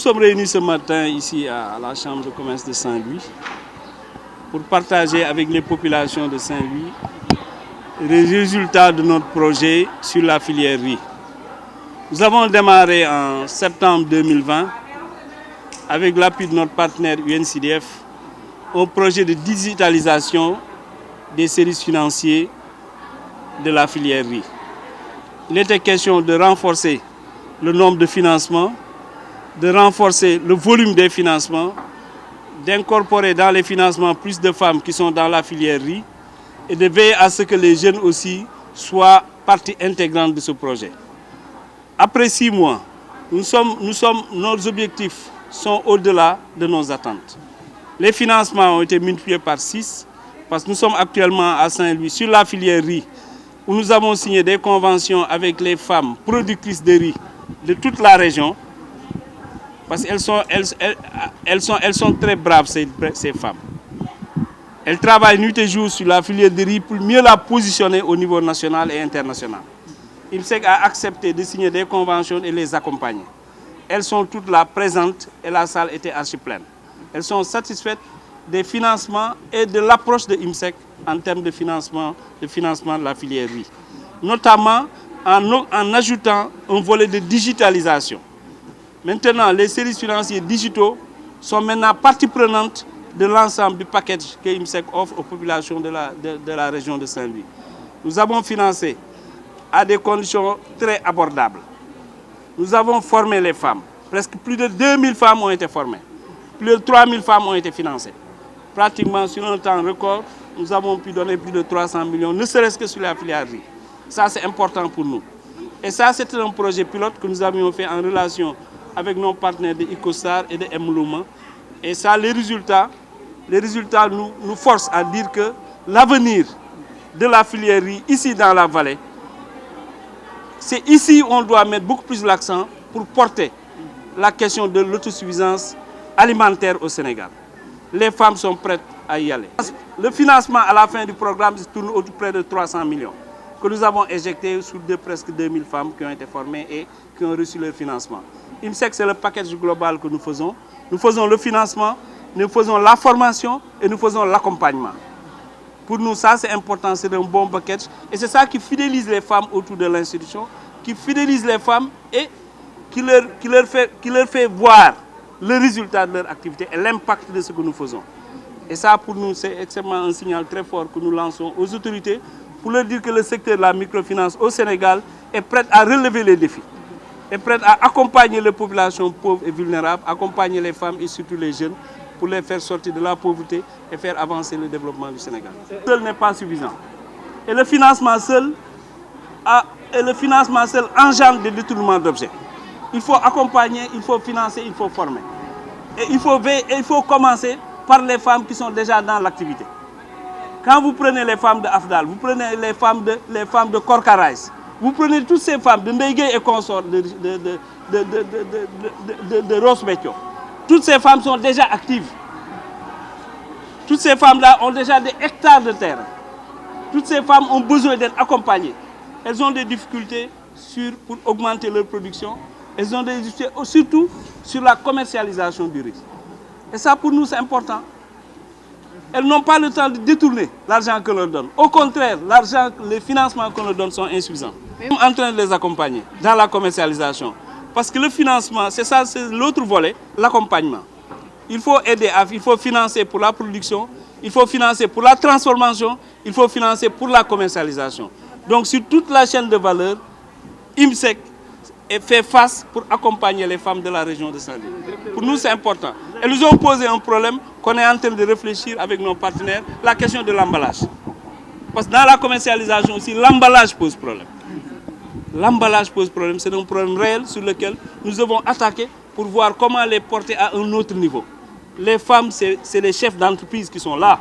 sommes réunis ce matin ici à la Chambre de commerce de Saint-Louis pour partager avec les populations de Saint-Louis les résultats de notre projet sur la filière riz. Nous avons démarré en septembre 2020 avec l'appui de notre partenaire UNCDF un projet de digitalisation des services financiers de la filière riz. Il était question de renforcer le nombre de financements, de renforcer le volume des financements, d'incorporer dans les financements plus de femmes qui sont dans la filière riz et de veiller à ce que les jeunes aussi soient partie intégrante de ce projet. Après 6 mois, nos objectifs sont au-delà de nos attentes. Les financements ont été multipliés par 6 parce que nous sommes actuellement à Saint-Louis sur la filière riz où nous avons signé des conventions avec les femmes productrices de riz de toute la région parce qu'elles sont très braves ces femmes. Elles travaillent nuit et jour sur la filière de riz pour mieux la positionner au niveau national et international. IMSEC a accepté de signer des conventions et les accompagner. Elles sont toutes là présentes et la salle était archi pleine. Elles sont satisfaites des financements et de l'approche de IMSEC en termes de financement de la filière riz. Notamment en ajoutant un volet de digitalisation. Maintenant, les services financiers digitaux sont maintenant partie prenante de l'ensemble du package que IMSEC offre aux populations de la région de Saint-Louis. Nous avons financé à des conditions très abordables. Nous avons formé les femmes. Presque plus de 2000 femmes ont été formées. Plus de 3000 femmes ont été financées. Pratiquement sur un temps record, nous avons pu donner plus de 300 millions, ne serait-ce que sur la filière riz. Ça, c'est important pour nous. Et ça, c'est un projet pilote que nous avions fait en relation avec nos partenaires de Icosar et de Mlouma. Et ça, les résultats nous forcent à dire que l'avenir de la filière riz ici dans la vallée, c'est ici où on doit mettre beaucoup plus l'accent pour porter la question de l'autosuffisance alimentaire au Sénégal. Les femmes sont prêtes à y aller. Le financement à la fin du programme se tourne autour de près de 300 millions que nous avons éjectés sur presque 2000 femmes qui ont été formées et qui ont reçu leur financement. IMSEC, c'est le package global que nous faisons. Nous faisons le financement, nous faisons la formation et nous faisons l'accompagnement. Pour nous, ça c'est important, c'est un bon package. Et c'est ça qui fidélise les femmes autour de l'institution, qui fidélise les femmes et qui leur fait voir le résultat de leur activité et l'impact de ce que nous faisons. Et ça, pour nous, c'est extrêmement un signal très fort que nous lançons aux autorités pour leur dire que le secteur de la microfinance au Sénégal est prêt à relever les défis, est prêt à accompagner les populations pauvres et vulnérables, accompagner les femmes et surtout les jeunes pour les faire sortir de la pauvreté et faire avancer le développement du Sénégal. Seul n'est pas suffisant. Et le financement seul engendre des détournements d'objets. Il faut accompagner, il faut financer, il faut former. Et il faut commencer par les femmes qui sont déjà dans l'activité. Quand vous prenez les femmes de Afdal, vous prenez les femmes de Korkarais, vous prenez toutes ces femmes de Ndeye et consorts de Rosbetio. Toutes ces femmes sont déjà actives. Toutes ces femmes-là ont déjà des hectares de terre. Toutes ces femmes ont besoin d'être accompagnées. Elles ont des difficultés pour augmenter leur production. Elles ont des difficultés surtout sur la commercialisation du riz. Et ça, pour nous, c'est important. Elles n'ont pas le temps de détourner l'argent que l'on donne. Au contraire, les financements que l'on donne sont insuffisants. Nous sommes en train de les accompagner dans la commercialisation. Parce que le financement, c'est ça, c'est l'autre volet, l'accompagnement. Il faut aider, il faut financer pour la production, il faut financer pour la transformation, il faut financer pour la commercialisation. Donc sur toute la chaîne de valeur, IMSEC fait face pour accompagner les femmes de la région de Saint-Louis. Pour nous, c'est important. Elles nous ont posé un problème qu'on est en train de réfléchir avec nos partenaires, la question de l'emballage. Parce que dans la commercialisation aussi, l'emballage pose problème. L'emballage pose problème, c'est un problème réel sur lequel nous devons attaquer pour voir comment les porter à un autre niveau. Les femmes, c'est les chefs d'entreprise qui sont là.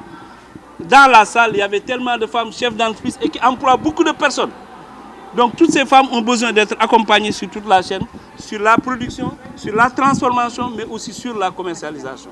Dans la salle, il y avait tellement de femmes chefs d'entreprise et qui emploient beaucoup de personnes. Donc toutes ces femmes ont besoin d'être accompagnées sur toute la chaîne, sur la production, sur la transformation, mais aussi sur la commercialisation.